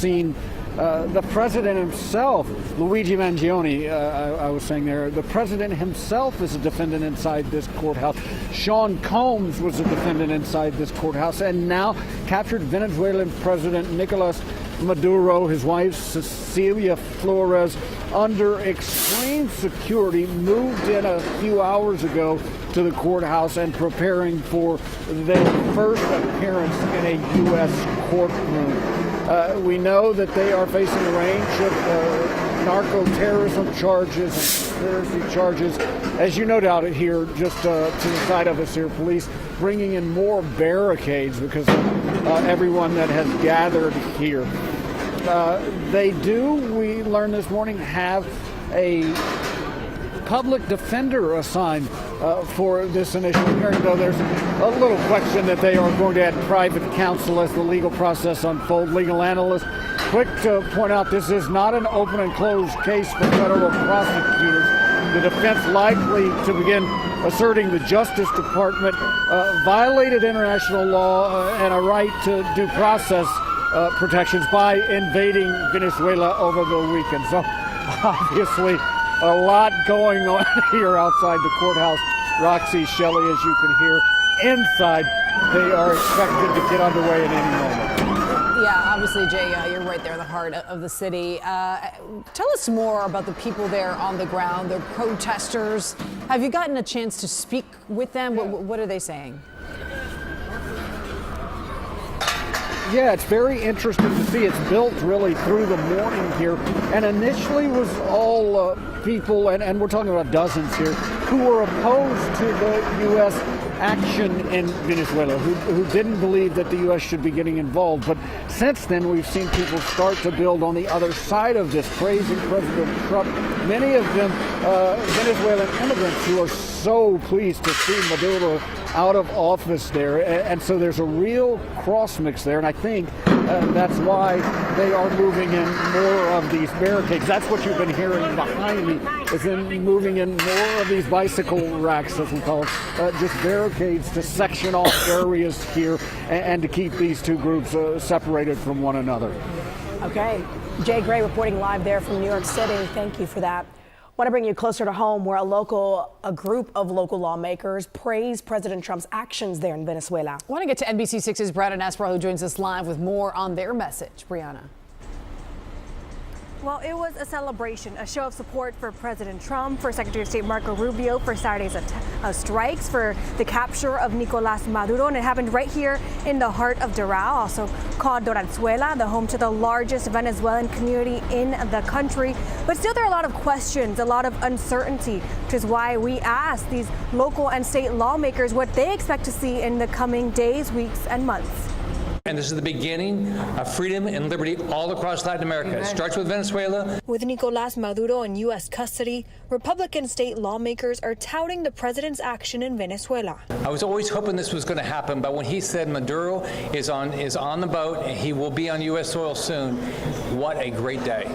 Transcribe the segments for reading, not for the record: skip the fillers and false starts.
seen the president himself, Luigi Mangione, I was saying there, the president himself is a defendant inside this courthouse. Sean Combs was a defendant inside this courthouse, and now captured Venezuelan President Nicolas Maduro, his wife Cecilia Flores, under extreme security, moved in a few hours ago to the courthouse and preparing for their first appearance in a U.S. courtroom. We know that they are facing a range of narco-terrorism charges and conspiracy charges. As you no doubt here, just to the side of us here, police bringing in more barricades because of everyone that has gathered here. They do, we learned this morning, have a public defender assigned for this initial hearing, though there's a little question that they are going to add private counsel as the legal process unfolds. Legal analysts quick to point out this is not an open and closed case for federal prosecutors. The defense likely to begin asserting the Justice Department violated international law and a right to due process protections by invading Venezuela over the weekend. So obviously a lot going on here outside the courthouse. Roxy, Shelley, as you can hear, inside, they are expected to get underway in any moment. Yeah, obviously, Jay, you're right there in the heart of the city. Tell us more about the people there on the ground, the protesters. Have you gotten a chance to speak with them? What are they saying? Yeah, it's very interesting to see. It's built really through the morning here, and initially was all people, and we're talking about dozens here, who were opposed to the U.S. action in Venezuela, who didn't believe that the U.S. should be getting involved. But since then, we've seen people start to build on the other side of this, praising President Trump. Many of them Venezuelan immigrants who are so pleased to see Maduro out of office there. And so there's a real cross mix there. And I think that's why they are moving in more of these barricades. That's what you've been hearing behind me, is in moving in more of these bicycle racks, as we call it, just barricades to section off areas here and to keep these two groups separated from one another. Okay. Jay Gray reporting live there from New York City. Thank you for that. Want to bring you closer to home, where a group of local lawmakers praise President Trump's actions there in Venezuela. I want to get to NBC6's Brianna Naspero, who joins us live with more on their message. Brianna. Well, it was a celebration, a show of support for President Trump, for Secretary of State Marco Rubio, for Saturday's strikes, for the capture of Nicolas Maduro. And it happened right here in the heart of Doral, also called Doranzuela, the home to the largest Venezuelan community in the country. But still, there are a lot of questions, a lot of uncertainty, which is why we asked these local and state lawmakers what they expect to see in the coming days, weeks, and months. And this is the beginning of freedom and liberty all across Latin America. It starts with Venezuela. With Nicolas Maduro in U.S. custody, Republican state lawmakers are touting the president's action in Venezuela. I was always hoping this was going to happen, but when he said Maduro is on the boat and he will be on U.S. soil soon, what a great day.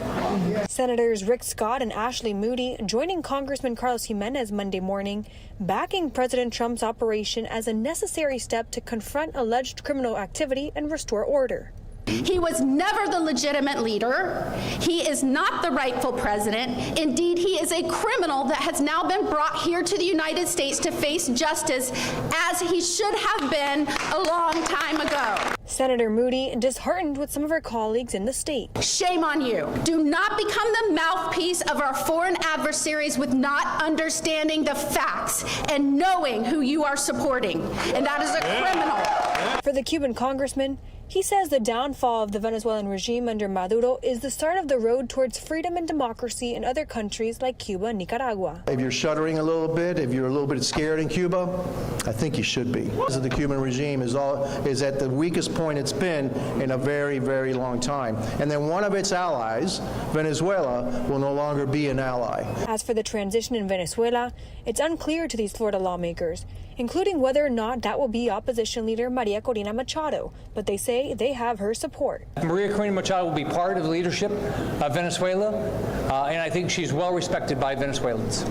Senators Rick Scott and Ashley Moody joining Congressman Carlos Jimenez Monday morning, backing President Trump's operation as a necessary step to confront alleged criminal activity and restore order. He was never the legitimate leader. He is not the rightful president. Indeed, he is a criminal that has now been brought here to the United States to face justice, as he should have been a long time ago. Senator Moody disheartened with some of her colleagues in the state. Shame on you. Do not become the mouthpiece of our foreign adversaries with not understanding the facts and knowing who you are supporting. And that is a criminal. For the Cuban congressman, he says the downfall of the Venezuelan regime under Maduro is the start of the road towards freedom and democracy in other countries like Cuba and Nicaragua. If you're shuddering a little bit, if you're a little bit scared in Cuba, I think you should be. The Cuban regime is at the weakest point it's been in a very, very long time. And then one of its allies, Venezuela, will no longer be an ally. As for the transition in Venezuela, it's unclear to these Florida lawmakers, including whether or not that will be opposition leader Maria Corina Machado, but they say they have her support. Maria Corina Machado will be part of the leadership of Venezuela, and I think she's well respected by Venezuelans.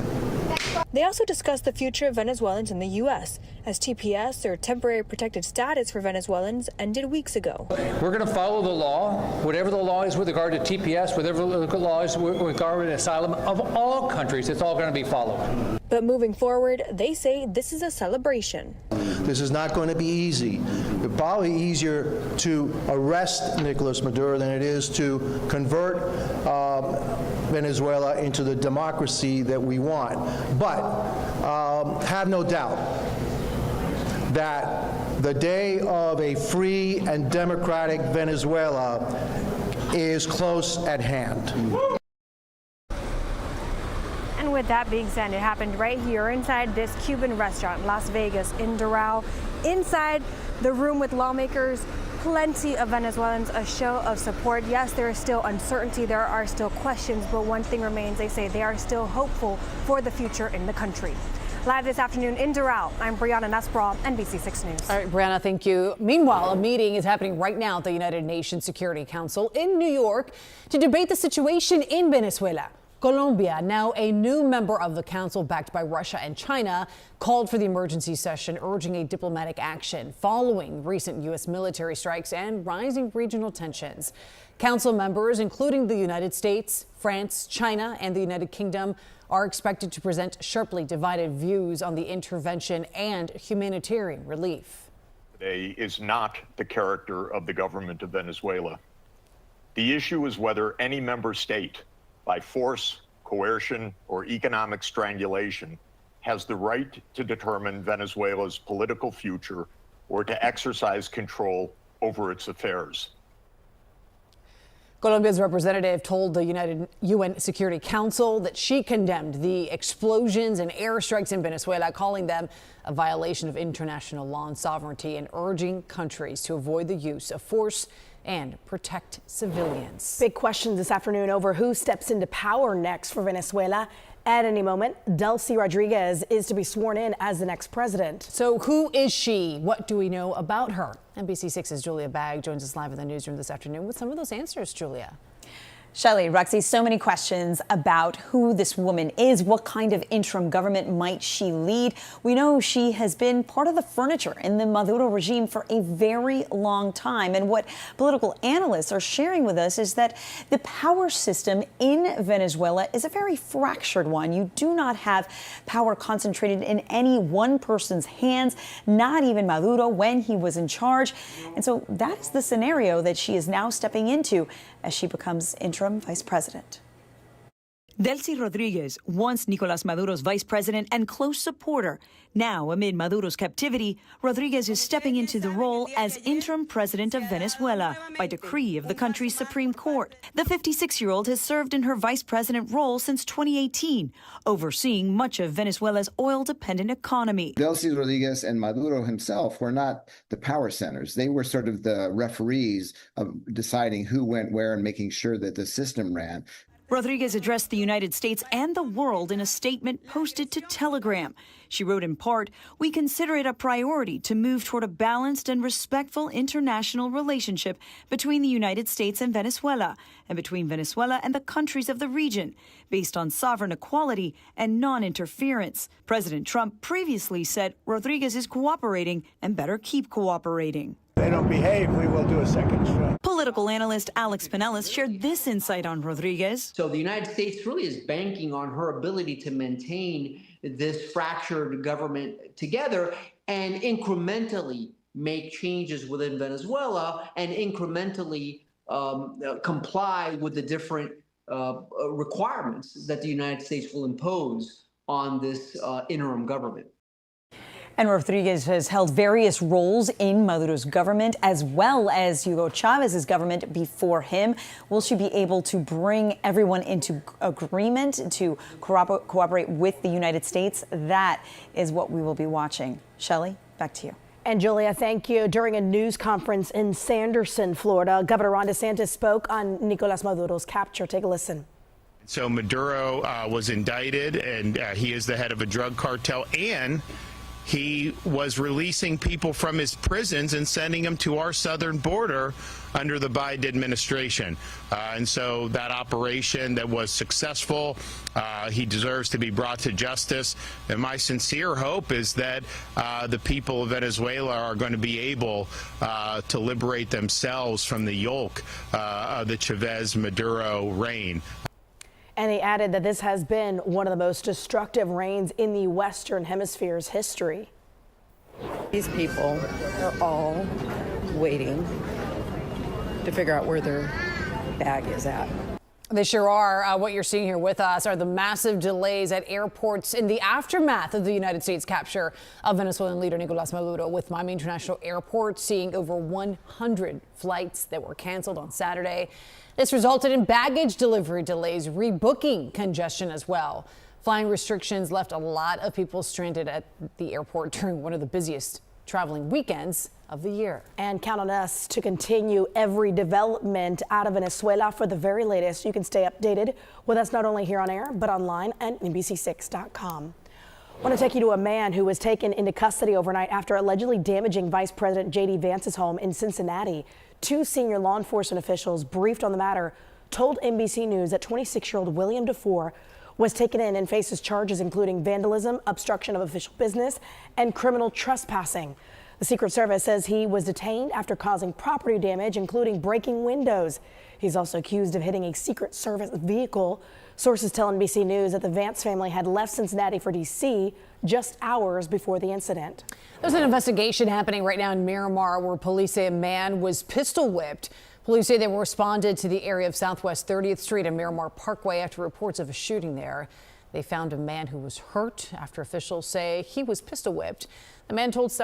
They also discussed the future of Venezuelans in the U.S., as TPS, or temporary protected status for Venezuelans, ended weeks ago. We're going to follow the law, whatever the law is with regard to TPS, whatever the law is with regard to asylum of all countries, it's all going to be followed. But moving forward, they say this is a celebration. This is not going to be easy. It's probably easier to arrest Nicolas Maduro than it is to convert Venezuela into the democracy that we want. But have no doubt that the day of a free and democratic Venezuela is close at hand. And with that being said, it happened right here inside this Cuban restaurant in Las Vegas in Doral. Inside the room with lawmakers, plenty of Venezuelans, a show of support. Yes, there is still uncertainty, there are still questions, but one thing remains, they say they are still hopeful for the future in the country. Live this afternoon in Doral, I'm Brianna Nussbaum, NBC6 News. All right, Brianna, thank you. Meanwhile, a meeting is happening right now at the United Nations Security Council in New York to debate the situation in Venezuela. Colombia, now a new member of the council backed by Russia and China, called for the emergency session, urging a diplomatic action following recent U.S. military strikes and rising regional tensions. Council members, including the United States, France, China, and the United Kingdom, are expected to present sharply divided views on the intervention and humanitarian relief. Today is not the character of the government of Venezuela. The issue is whether any member state, by force, coercion, or economic strangulation, has the right to determine Venezuela's political future or to exercise control over its affairs. Colombia's representative told the UN Security Council that she condemned the explosions and airstrikes in Venezuela, calling them a violation of international law and sovereignty, and urging countries to avoid the use of force and protect civilians. Big questions this afternoon over who steps into power next for Venezuela. At any moment, Delcy Rodriguez is to be sworn in as the next president. So who is she? What do we know about her? NBC6's Julia Bagg joins us live in the newsroom this afternoon with some of those answers, Julia. Shelley, Roxy, so many questions about who this woman is. What kind of interim government might she lead? We know she has been part of the furniture in the Maduro regime for a very long time. And what political analysts are sharing with us is that the power system in Venezuela is a very fractured one. You do not have power concentrated in any one person's hands, not even Maduro when he was in charge. And so that is the scenario that she is now stepping into as she becomes interim vice president. Delcy Rodriguez, once Nicolas Maduro's vice president and close supporter. Now, amid Maduro's captivity, Rodriguez is stepping into the role as interim president of Venezuela by decree of the country's Supreme Court. The 56-year-old has served in her vice president role since 2018, overseeing much of Venezuela's oil-dependent economy. Delcy Rodriguez and Maduro himself were not the power centers. They were sort of the referees of deciding who went where and making sure that the system ran. Rodriguez addressed the United States and the world in a statement posted to Telegram. She wrote in part, "We consider it a priority to move toward a balanced and respectful international relationship between the United States and Venezuela, and between Venezuela and the countries of the region, based on sovereign equality and non-interference." President Trump previously said Rodriguez is cooperating and better keep cooperating. They don't behave, we will do a second strike. Political analyst Alex Pinellas shared this insight on Rodriguez. So the United States really is banking on her ability to maintain this fractured government together and incrementally make changes within Venezuela and incrementally comply with the different requirements that the United States will impose on this interim government. And Rodriguez has held various roles in Maduro's government as well as Hugo Chavez's government before him. Will she be able to bring everyone into agreement to cooperate with the United States? That is what we will be watching. Shelley, back to you. And Julia, thank you. During a news conference in Sanderson, Florida, Governor Ron DeSantis spoke on Nicolas Maduro's capture. Take a listen. So Maduro was indicted, and he is the head of a drug cartel, and he was releasing people from his prisons and sending them to our southern border under the Biden administration. And so that operation that was successful, he deserves to be brought to justice. And my sincere hope is that the people of Venezuela are going to be able to liberate themselves from the yoke of the Chavez-Maduro reign. And he added that this has been one of the most destructive reigns in the Western Hemisphere's history. These people are all waiting to figure out where their bag is at. They sure are. What you're seeing here with us are the massive delays at airports in the aftermath of the United States capture of Venezuelan leader Nicolas Maduro, with Miami International Airport seeing over 100 flights that were canceled on Saturday. This resulted in baggage delivery delays, rebooking congestion as well. Flying restrictions left a lot of people stranded at the airport during one of the busiest traveling weekends of the year. And count on us to continue every development out of Venezuela. For the very latest, you can stay updated with us not only here on air, but online at NBC6.com. I want to take you to a man who was taken into custody overnight after allegedly damaging Vice President J.D. Vance's home in Cincinnati. 2 senior law enforcement officials briefed on the matter told NBC News that 26-year-old William DeFore was taken in and faces charges including vandalism, obstruction of official business, and criminal trespassing. The Secret Service says he was detained after causing property damage, including breaking windows. He's also accused of hitting a Secret Service vehicle. Sources tell NBC News that the Vance family had left Cincinnati for D.C. just hours before the incident. There's an investigation happening right now in Miramar where police say a man was pistol whipped. Police say they responded to the area of Southwest 30th Street and Miramar Parkway after reports of a shooting there. They found a man who was hurt after officials say he was pistol whipped. The man told them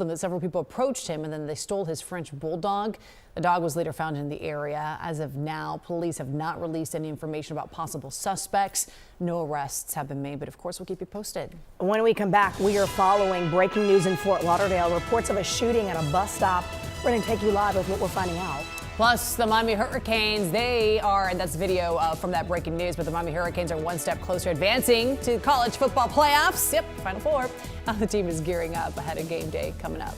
that several people approached him and then they stole his French bulldog. The dog was later found in the area. As of now, police have not released any information about possible suspects. No arrests have been made, but of course we'll keep you posted. When we come back, we are following breaking news in Fort Lauderdale. Reports of a shooting at a bus stop. We're going to take you live with what we're finding out. Plus, the Miami Hurricanes, and that's video from that breaking news, but the Miami Hurricanes are one step closer advancing to college football playoffs. Yep, Final Four. The team is gearing up ahead of game day coming up.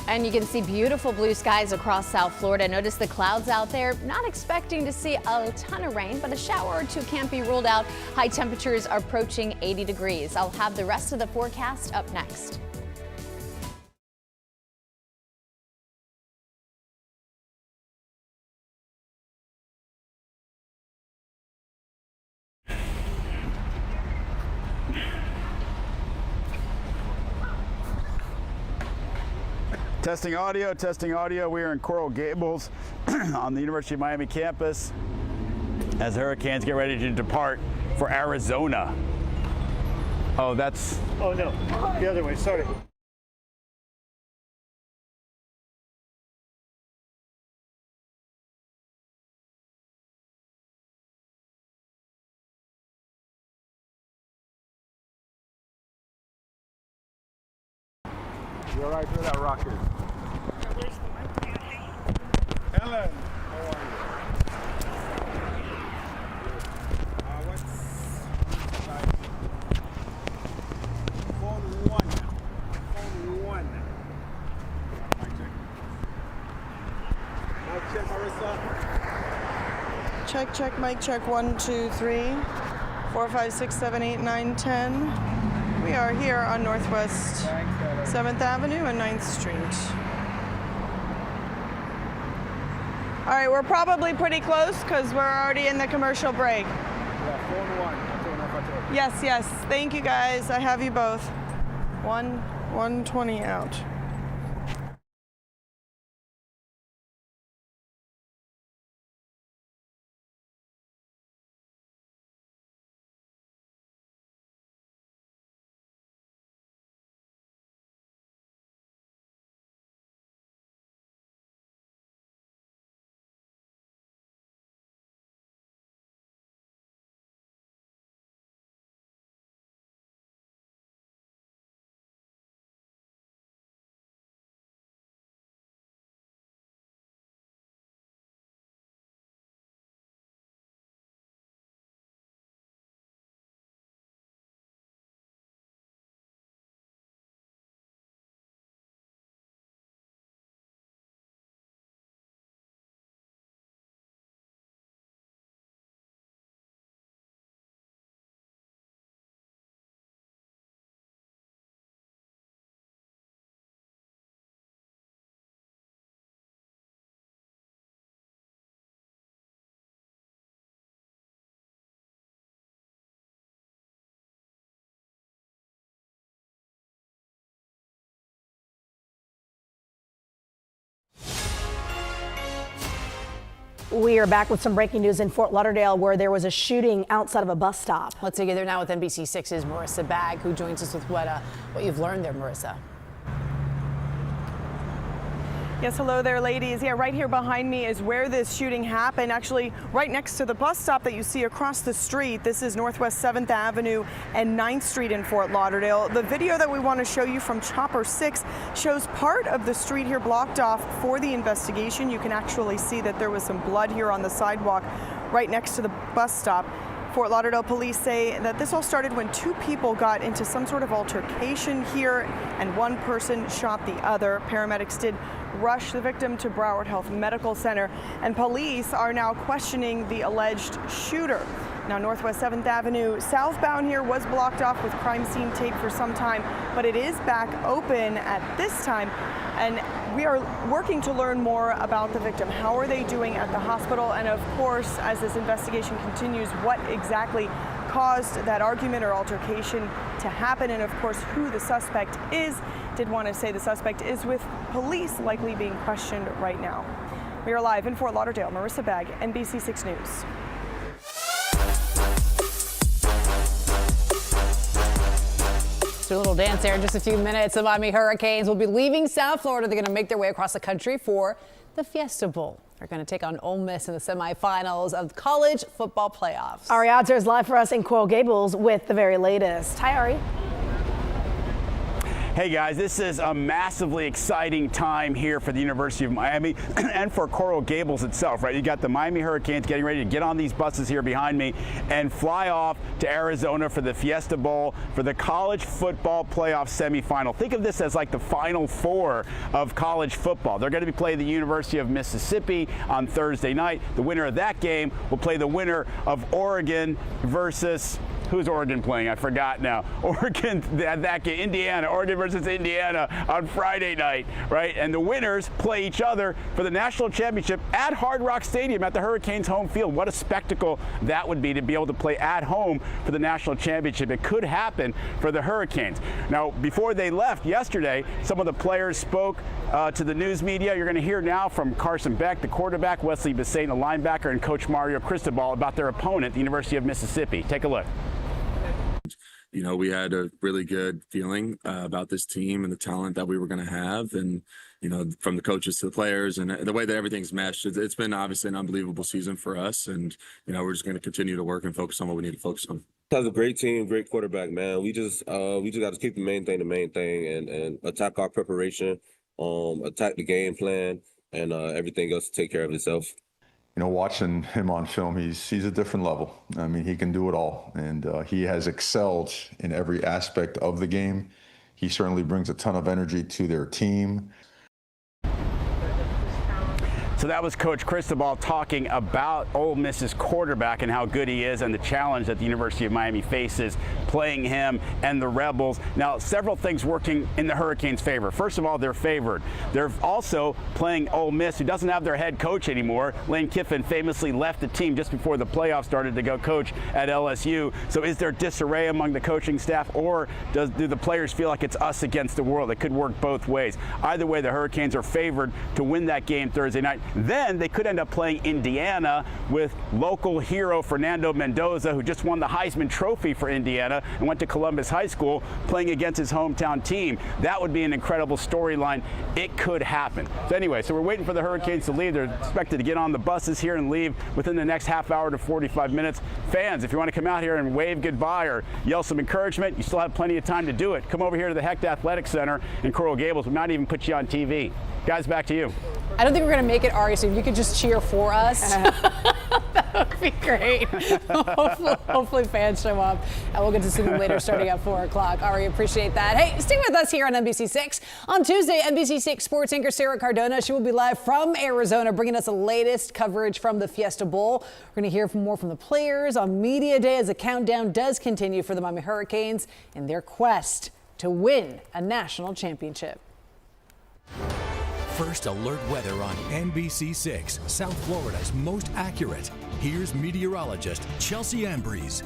And you can see beautiful blue skies across South Florida. Notice the clouds out there. Not expecting to see a ton of rain, but a shower or two can't be ruled out. High temperatures are approaching 80 degrees. I'll have the rest of the forecast up next. Testing audio. We are in Coral Gables on the University of Miami campus as the Hurricanes get ready to depart for Arizona. Oh, no, the other way, sorry. You all right where that rock is? Helen, how are you? What's like phone one? Mic check, Marissa. Check, mic check, 1, 2, 3, 4, 5, 6, 7, 8, 9, 10. We are here on Northwest 7th Avenue and 9th Street. All right, we're probably pretty close because we're already in the commercial break. Yeah, phone one. Yes. Thank you guys. I have you both. 120 out. We are back with some breaking news in Fort Lauderdale, where there was a shooting outside of a bus stop. Let's take it there now with NBC6's Marissa Bagg, who joins us with what you've learned there, Marissa. Yes, hello there, ladies. Yeah, right here behind me is where this shooting happened. Actually, right next to the bus stop that you see across the street. This is Northwest 7th Avenue and 9th Street in Fort Lauderdale. The video that we want to show you from Chopper 6 shows part of the street here blocked off for the investigation. You can actually see that there was some blood here on the sidewalk right next to the bus stop. Fort Lauderdale police say that this all started when two people got into some sort of altercation here and one person shot the other. Paramedics did rush the victim to Broward Health Medical Center, and police are now questioning the alleged shooter. Now, Northwest 7th Avenue southbound here was blocked off with crime scene tape for some time, but it is back open at this time, and we are working to learn more about the victim. How are they doing at the hospital? And of course, as this investigation continues, what exactly caused that argument or altercation to happen, and of course, who the suspect is. Did want to say the suspect is with police, likely being questioned right now. We are live in Fort Lauderdale. Marissa Bagg, NBC6 News. Do a little dance there in just a few minutes. The Miami Hurricanes will be leaving South Florida. They're going to make their way across the country for the Fiesta Bowl. They're going to take on Ole Miss in the semifinals of college football playoffs. Ari Odzer is live for us in Coral Gables with the very latest. Hi, Ari. Hey guys, this is a massively exciting time here for the University of Miami and for Coral Gables itself, right? You got the Miami Hurricanes getting ready to get on these buses here behind me and fly off to Arizona for the Fiesta Bowl for the college football playoff semifinal. Think of this as like the Final Four of college football. They're going to be playing the University of Mississippi on Thursday night. The winner of that game will play the winner of Oregon versus... Who's Oregon playing? I forgot now. Oregon, that game, Indiana, Oregon versus Indiana on Friday night, right? And the winners play each other for the national championship at Hard Rock Stadium at the Hurricanes' home field. What a spectacle that would be to be able to play at home for the national championship. It could happen for the Hurricanes. Now, before they left yesterday, some of the players spoke to the news media. You're going to hear now from Carson Beck, the quarterback, Wesley Bissain, the linebacker, and Coach Mario Cristobal about their opponent, the University of Mississippi. Take a look. You know, we had a really good feeling about this team and the talent that we were going to have. And, you know, from the coaches to the players and the way that everything's meshed, it's been obviously an unbelievable season for us. And, you know, we're just going to continue to work and focus on what we need to focus on. Has a great team, great quarterback, man. We just got to keep the main thing, and attack our preparation, attack the game plan, and everything else to take care of itself. You know, watching him on film, he's a different level. I mean, he can do it all, and he has excelled in every aspect of the game. He certainly brings a ton of energy to their team. So that was Coach Cristobal talking about Ole Miss's quarterback and how good he is and the challenge that the University of Miami faces playing him and the Rebels. Now, several things working in the Hurricanes' favor. First of all, they're favored. They're also playing Ole Miss, who doesn't have their head coach anymore. Lane Kiffin famously left the team just before the playoffs started to go coach at LSU. So is there disarray among the coaching staff, or do the players feel like it's us against the world? It could work both ways. Either way, the Hurricanes are favored to win that game Thursday night. Then they could end up playing Indiana with local hero Fernando Mendoza, who just won the Heisman Trophy for Indiana and went to Columbus High School, playing against his hometown team. That would be an incredible storyline. It could happen. So anyway, so we're waiting for the Hurricanes to leave. They're expected to get on the buses here and leave within the next half hour to 45 minutes. Fans, if you want to come out here and wave goodbye or yell some encouragement, you still have plenty of time to do it. Come over here to the Hecht Athletic Center in Coral Gables. We might even put you on TV. Guys, back to you. I don't think we're going to make it, Ari, so if you could just cheer for us, that would be great. Hopefully fans show up, and we'll get to see them later starting at 4 o'clock. Ari, appreciate that. Hey, stay with us here on NBC6. On Tuesday, NBC6 sports anchor Sarah Cardona, she will be live from Arizona, bringing us the latest coverage from the Fiesta Bowl. We're going to hear more from the players on Media Day as the countdown does continue for the Miami Hurricanes in their quest to win a national championship. First alert weather on NBC6, South Florida's most accurate. Here's meteorologist Chelsea Ambrose.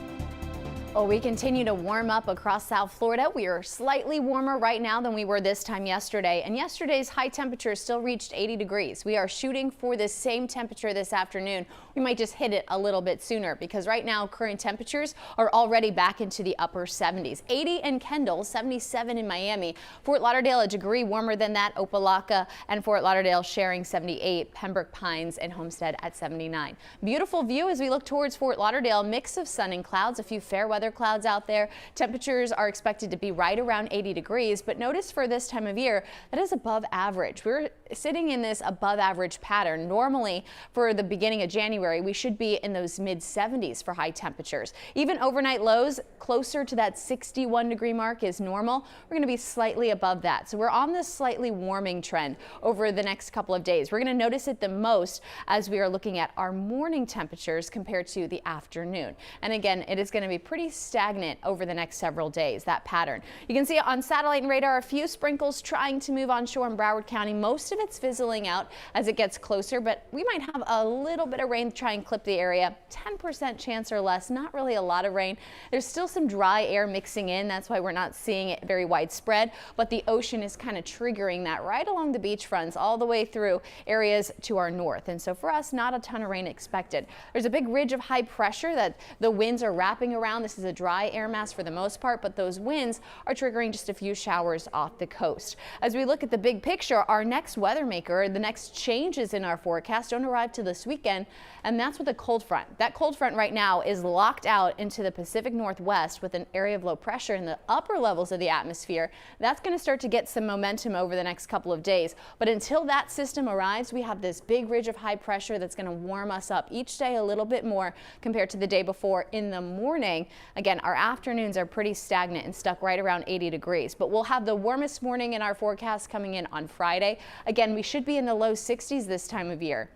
Well, we continue to warm up across South Florida. We are slightly warmer right now than we were this time yesterday, and yesterday's high temperature still reached 80 degrees. We are shooting for the same temperature this afternoon. We might just hit it a little bit sooner because right now current temperatures are already back into the upper 70s. 80 in Kendall, 77 in Miami. Fort Lauderdale a degree warmer than that. Opelika and Fort Lauderdale sharing 78. Pembroke Pines and Homestead at 79. Beautiful view as we look towards Fort Lauderdale. Mix of sun and clouds, a few fair weather clouds out there. Temperatures are expected to be right around 80 degrees, but notice for this time of year that is above average. We're sitting in this above average pattern. Normally for the beginning of January, we should be in those mid 70s for high temperatures. Even overnight lows closer to that 61 degree mark is normal. We're going to be slightly above that. So we're on this slightly warming trend over the next couple of days. We're going to notice it the most as we are looking at our morning temperatures compared to the afternoon. And again, it is going to be pretty stagnant over the next several days, that pattern. You can see on satellite and radar a few sprinkles trying to move onshore in Broward County. Most of it's fizzling out as it gets closer, but we might have a little bit of rain try and clip the area. 10% chance or less, not really a lot of rain. There's still some dry air mixing in. That's why we're not seeing it very widespread, but the ocean is kind of triggering that right along the beach fronts all the way through areas to our north. And so for us, not a ton of rain expected. There's a big ridge of high pressure that the winds are wrapping around. This is a dry air mass for the most part, but those winds are triggering just a few showers off the coast. As we look at the big picture, our next weather maker, the next changes in our forecast don't arrive till this weekend, and that's with a cold front. That cold front right now is locked out into the Pacific Northwest with an area of low pressure in the upper levels of the atmosphere. That's going to start to get some momentum over the next couple of days. But until that system arrives, we have this big ridge of high pressure that's going to warm us up each day a little bit more compared to the day before. In the morning, again, our afternoons are pretty stagnant and stuck right around 80 degrees. But we'll have the warmest morning in our forecast coming in on Friday. Again, we should be in the low 60s this time of year.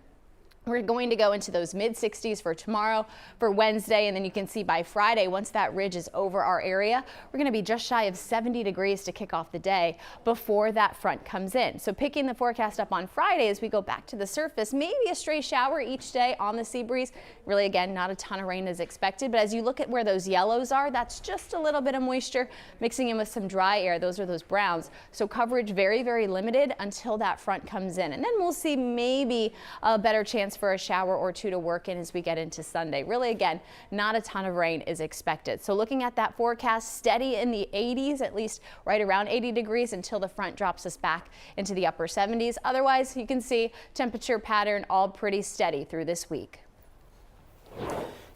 We're going to go into those mid 60s for tomorrow, for Wednesday, and then you can see by Friday, once that ridge is over our area, we're going to be just shy of 70 degrees to kick off the day before that front comes in. So picking the forecast up on Friday as we go back to the surface, maybe a stray shower each day on the sea breeze. Really, again, not a ton of rain is expected, but as you look at where those yellows are, that's just a little bit of moisture mixing in with some dry air. Those are those browns. So coverage very, very limited until that front comes in. And then we'll see maybe a better chance for a shower or two to work in as we get into Sunday. Really, again, not a ton of rain is expected. So looking at that forecast, steady in the 80s, at least right around 80 degrees until the front drops us back into the upper 70s. Otherwise, you can see temperature pattern all pretty steady through this week.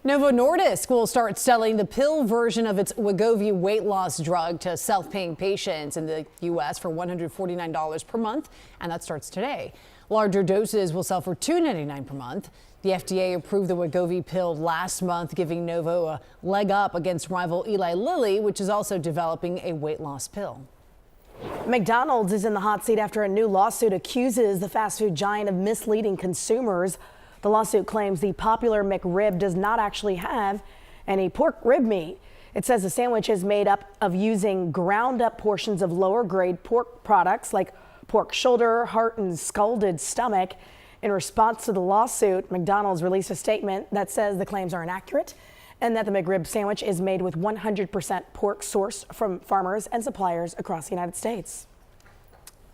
Novo Nordisk will start selling the pill version of its Wegovy weight loss drug to self-paying patients in the U.S. for $149 per month, and that starts today. Larger doses will sell for $2.99 per month. The FDA approved the Wegovy pill last month, giving Novo a leg up against rival Eli Lilly, which is also developing a weight loss pill. McDonald's is in the hot seat after a new lawsuit accuses the fast food giant of misleading consumers. The lawsuit claims the popular McRib does not actually have any pork rib meat. It says the sandwich is made up of using ground up portions of lower grade pork products like pork shoulder, heart, and scalded stomach. In response to the lawsuit, McDonald's released a statement that says the claims are inaccurate and that the McRib sandwich is made with 100% pork sourced from farmers and suppliers across the United States.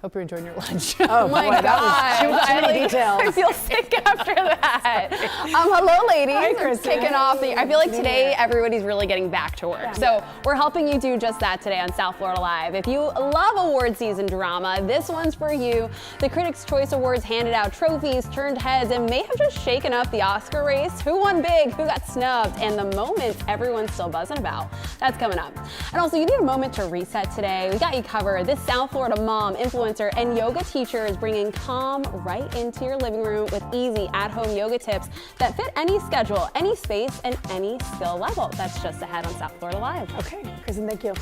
Hope you're enjoying your lunch. Oh my boy, that was too many details. I feel sick after that. Hello, ladies. Hi, Kristen. Kicking off I feel like today everybody's really getting back to work. So we're helping you do just that today on South Florida Live. If you love award season drama, this one's for you. The Critics' Choice Awards handed out trophies, turned heads, and may have just shaken up the Oscar race. Who won big? Who got snubbed? And the moments everyone's still buzzing about. That's coming up. And also, you need a moment to reset today. We got you covered. This South Florida mom, influencer, and yoga teacher is bringing calm right into your living room with easy at-home yoga tips that fit any schedule, any space, and any skill level. That's just ahead on South Florida Live. Okay, Kristen, thank you.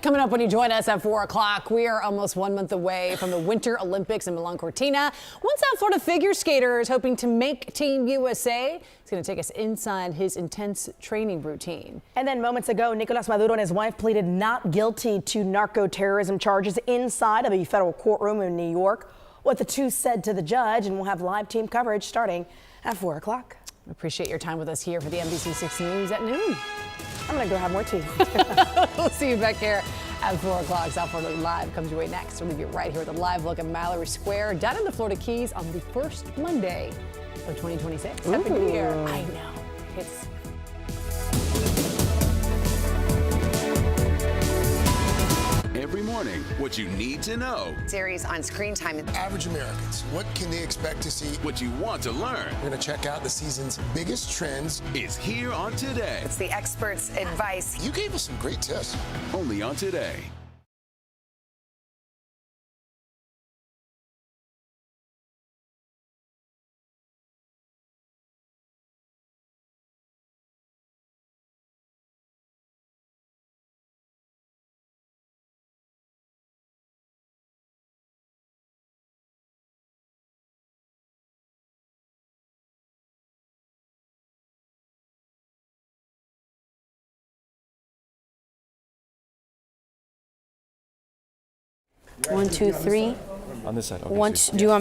Coming up when you join us at 4 o'clock, we are almost 1 month away from the Winter Olympics in Milan Cortina. One South Florida figure skater is hoping to make Team USA. He's going to take us inside his intense training routine. And then moments ago, Nicolas Maduro and his wife pleaded not guilty to narco-terrorism charges inside of a federal courtroom in New York. What the two said to the judge, and we'll have live team coverage starting at 4 o'clock. Appreciate your time with us here for the NBC6 News at noon. I'm going to go have more tea. We'll see you back here at 4 o'clock. South Florida Live comes your way next. We'll leave you right here with a live look at Mallory Square down in the Florida Keys on the first Monday of 2026. Happy New Year. I know. It's Every morning, what you need to know. Series on screen time. Average Americans, what can they expect to see? What you want to learn. We're going to check out the season's biggest trends. Is here on Today. It's the experts' advice. You gave us some great tips. Only on Today. One, two, three. On this side. Okay, Do you want